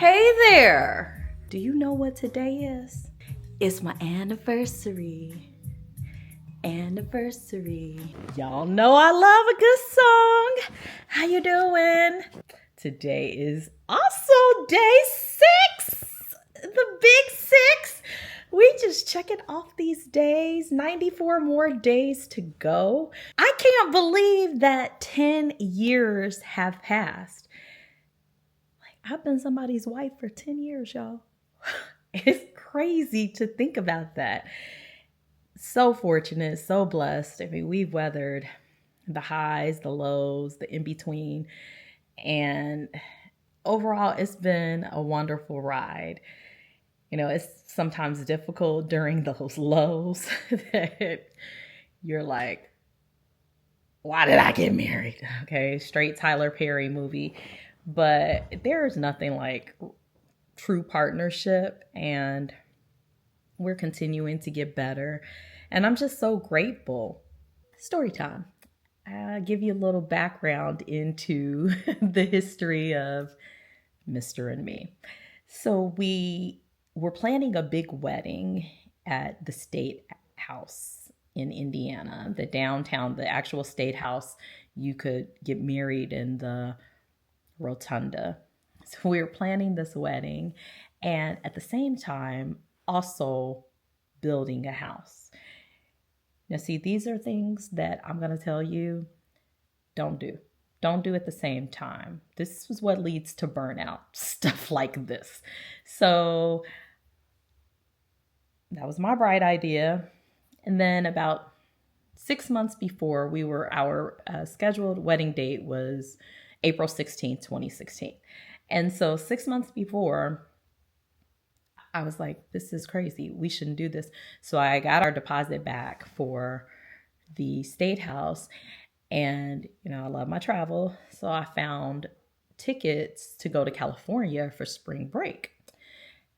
Hey there! Do you know what today is? It's my anniversary. Anniversary. Y'all know I love a good song. How you doing? Today is also day 6. The big 6. We just checking off these days. 94 more days to go. I can't believe that 10 years have passed. I've been somebody's wife for 10 years, y'all. It's crazy to think about that. So fortunate, so blessed. I mean, we've weathered the highs, the lows, the in-between. And overall, it's been a wonderful ride. You know, it's sometimes difficult during those lows that you're like, why did I get married? Okay, straight Tyler Perry movie. But there's nothing like true partnership, and we're continuing to get better. And I'm just so grateful. Story time. I'll give you a little background into the history of Mr. and me. So we were planning a big wedding at the State House in Indiana, the downtown, the actual State House. You could get married in the rotunda. So we were planning this wedding and at the same time also building a house. Now see, these are things that I'm going to tell you, don't do. Don't do at the same time. This is what leads to burnout, stuff like this. So that was my bright idea. And then about 6 months before, our scheduled wedding date was April 16th, 2016. And so 6 months before, I was like, this is crazy. We shouldn't do this. So I got our deposit back for the State House. And, you know, I love my travel. So I found tickets to go to California for spring break.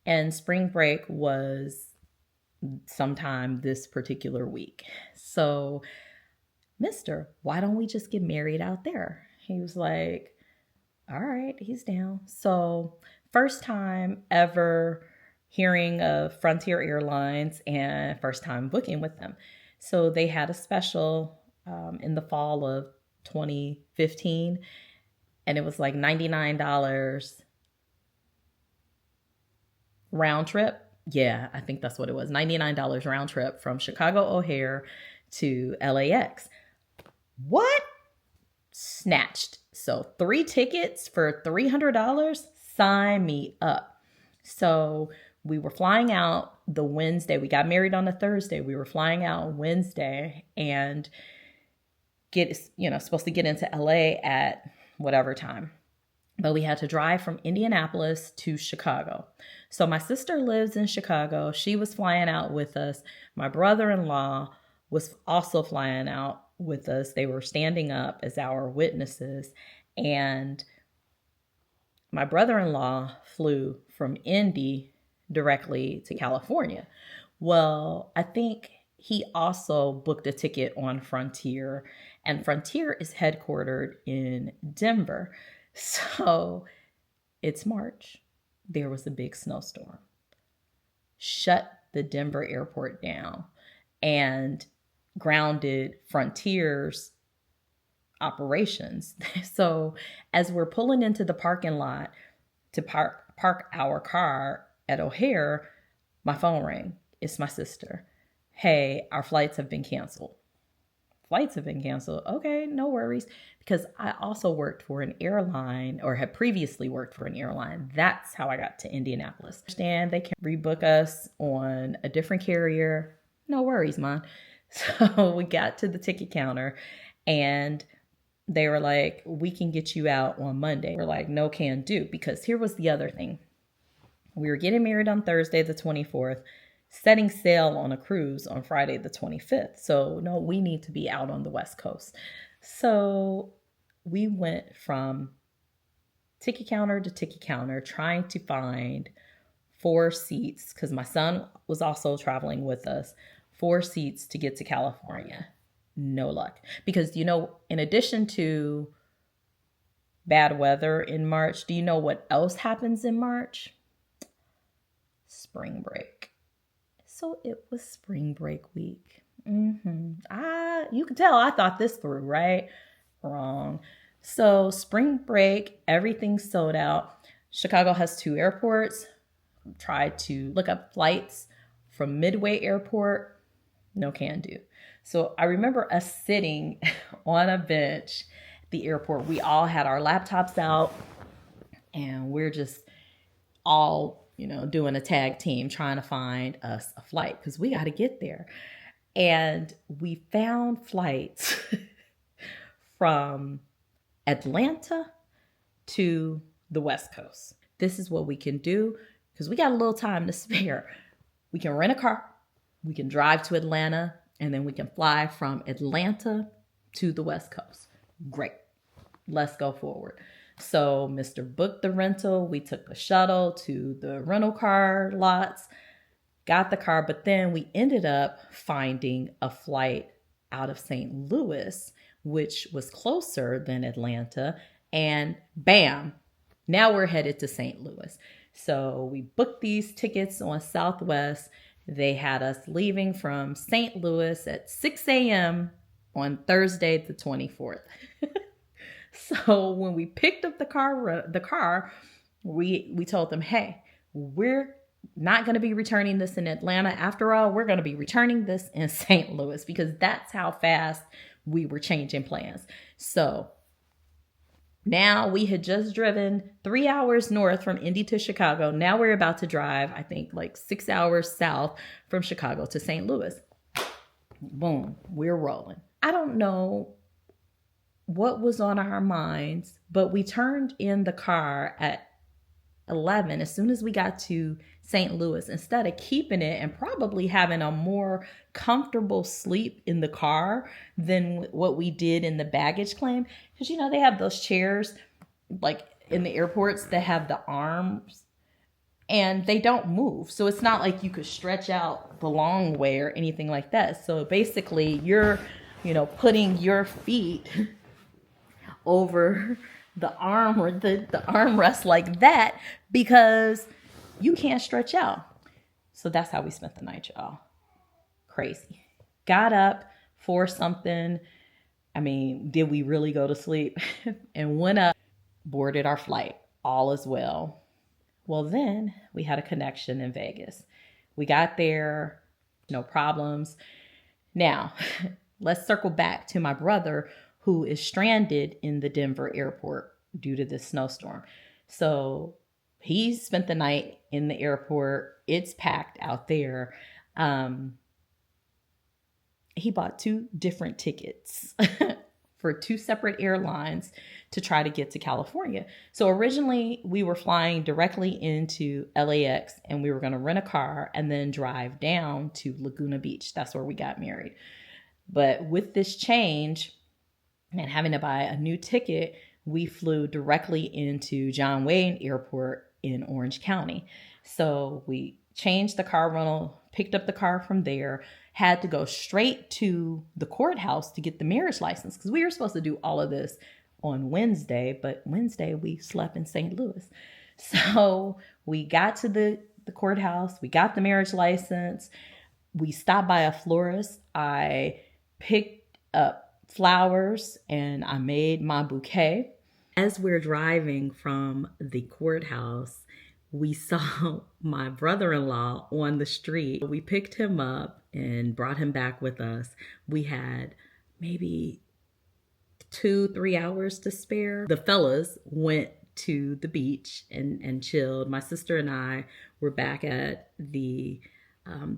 And spring break was sometime this particular week. So, Mister, why don't we just get married out there? He was like, all right, he's down. So first time ever hearing of Frontier Airlines and first time booking with them. So they had a special in the fall of 2015, and it was like $99 round trip. Yeah, I think that's what it was. $99 round trip from Chicago O'Hare to LAX. What? Snatched. So 3 tickets for $300. Sign me up. So we were flying out the Wednesday. We got married on a Thursday. We were flying out Wednesday and supposed to get into LA at whatever time. But we had to drive from Indianapolis to Chicago. So my sister lives in Chicago. She was flying out with us. My brother-in-law was also flying out with us. They were standing up as our witnesses. And my brother-in-law flew from Indy directly to California. Well, I think he also booked a ticket on Frontier, and Frontier is headquartered in Denver. So it's March. There was a big snowstorm. Shut the Denver airport down and grounded Frontier's operations. So as we're pulling into the parking lot to park our car at O'Hare, my phone rang. It's my sister. Hey, our flights have been canceled. Flights have been canceled. Okay, no worries. Because I also worked for an airline, or had previously worked for an airline. That's how I got to Indianapolis. Understand they can rebook us on a different carrier. No worries, man. So we got to the ticket counter and they were like, we can get you out on Monday. We're like, no can do. Because here was the other thing. We were getting married on Thursday, the 24th, setting sail on a cruise on Friday, the 25th. So no, we need to be out on the West Coast. So we went from ticket counter to ticket counter trying to find 4 seats, because my son was also traveling with us, 4 seats to get to California. No luck. Because, in addition to bad weather in March. Do you know what else happens in March? Spring break. So it was spring break week. You can tell I thought this through, right? Wrong. So spring break, everything's sold out. Chicago has 2 airports. Tried to look up flights from Midway Airport. No can do. So I remember us sitting on a bench at the airport. We all had our laptops out and we're just all, doing a tag team trying to find us a flight because we got to get there. And we found flights from Atlanta to the West Coast. This is what we can do because we got a little time to spare. We can rent a car, we can drive to Atlanta, and then we can fly from Atlanta to the West Coast. Great. Let's go forward. So Mr. booked the rental. We took the shuttle to the rental car lots, got the car, but then we ended up finding a flight out of St. Louis, which was closer than Atlanta. And bam, now we're headed to St. Louis. So we booked these tickets on Southwest. They had us leaving from St. Louis at 6 a.m. on Thursday, the 24th. So when we picked up the car, we told them, hey, we're not going to be returning this in Atlanta. After all, we're going to be returning this in St. Louis because that's how fast we were changing plans. So now we had just driven 3 hours north from Indy to Chicago. Now we're about to drive, I think, like 6 hours south from Chicago to St. Louis. Boom, we're rolling. I don't know what was on our minds, but we turned in the car at 11 as soon as we got to St. Louis. Instead of keeping it and probably having a more comfortable sleep in the car than what we did in the baggage claim, because they have those chairs like in the airports that have the arms and they don't move, so it's not like you could stretch out the long way or anything like that. So basically you're putting your feet over the arm or the armrest like that because you can't stretch out. So that's how we spent the night, y'all. Crazy. Got up for something. I mean, did we really go to sleep? And went up, boarded our flight. All is well. Well, then we had a connection in Vegas. We got there, no problems. Now, let's circle back to my brother who is stranded in the Denver airport due to this snowstorm. So he spent the night in the airport. It's packed out there. He bought 2 different tickets for 2 separate airlines to try to get to California. So originally we were flying directly into LAX and we were going to rent a car and then drive down to Laguna Beach. That's where we got married. But with this change and having to buy a new ticket, we flew directly into John Wayne Airport in Orange County. So we changed the car rental, picked up the car from there, had to go straight to the courthouse to get the marriage license because we were supposed to do all of this on Wednesday, but Wednesday we slept in St. Louis. So we got to the courthouse, we got the marriage license, we stopped by a florist, I picked up flowers and I made my bouquet. As we're driving from the courthouse, we saw my brother-in-law on the street. We picked him up and brought him back with us. We had maybe 2-3 hours to spare. The fellas went to the beach and chilled. My sister and I were back at the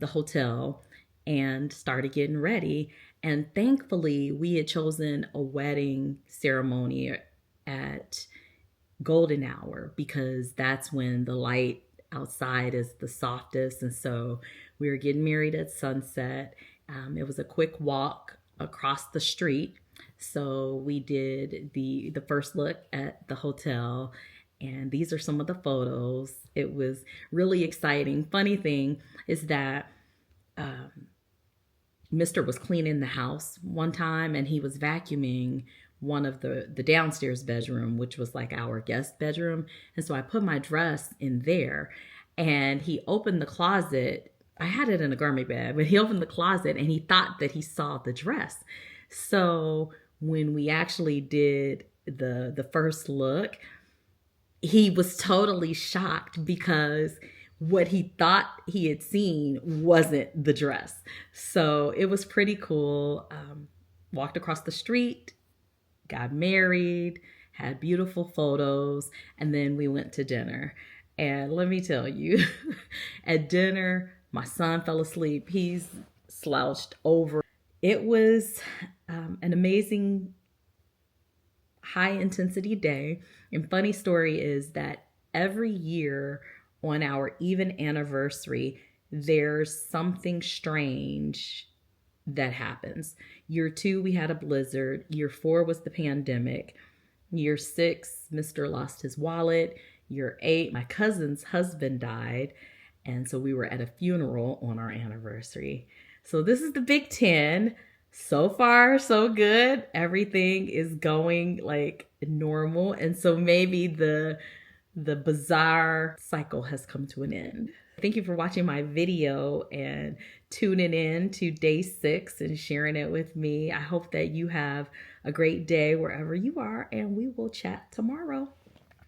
hotel and started getting ready. And thankfully, we had chosen a wedding ceremony at golden hour because that's when the light outside is the softest. And so we were getting married at sunset. It was a quick walk across the street. So we did the first look at the hotel. And these are some of the photos. It was really exciting. Funny thing is that Mr. was cleaning the house one time and he was vacuuming one of the downstairs bedroom, which was like our guest bedroom. And so I put my dress in there, and he opened the closet. I had it in a garment bag, but he opened the closet and he thought that he saw the dress. So when we actually did the first look, he was totally shocked because what he thought he had seen wasn't the dress. So it was pretty cool. Walked across the street, got married, had beautiful photos, and then we went to dinner. And let me tell you, at dinner, my son fell asleep. He's slouched over. It was an amazing high intensity day. And funny story is that every year on our even anniversary, there's something strange that happens. Year 2, we had a blizzard. Year 4 was the pandemic. Year 6, Mr. lost his wallet. Year 8, my cousin's husband died. And so we were at a funeral on our anniversary. So this is the Big 10. So far, so good. Everything is going like normal. And so maybe the bizarre cycle has come to an end. Thank you for watching my video and tuning in to day 6 and sharing it with me. I hope that you have a great day wherever you are, and we will chat tomorrow.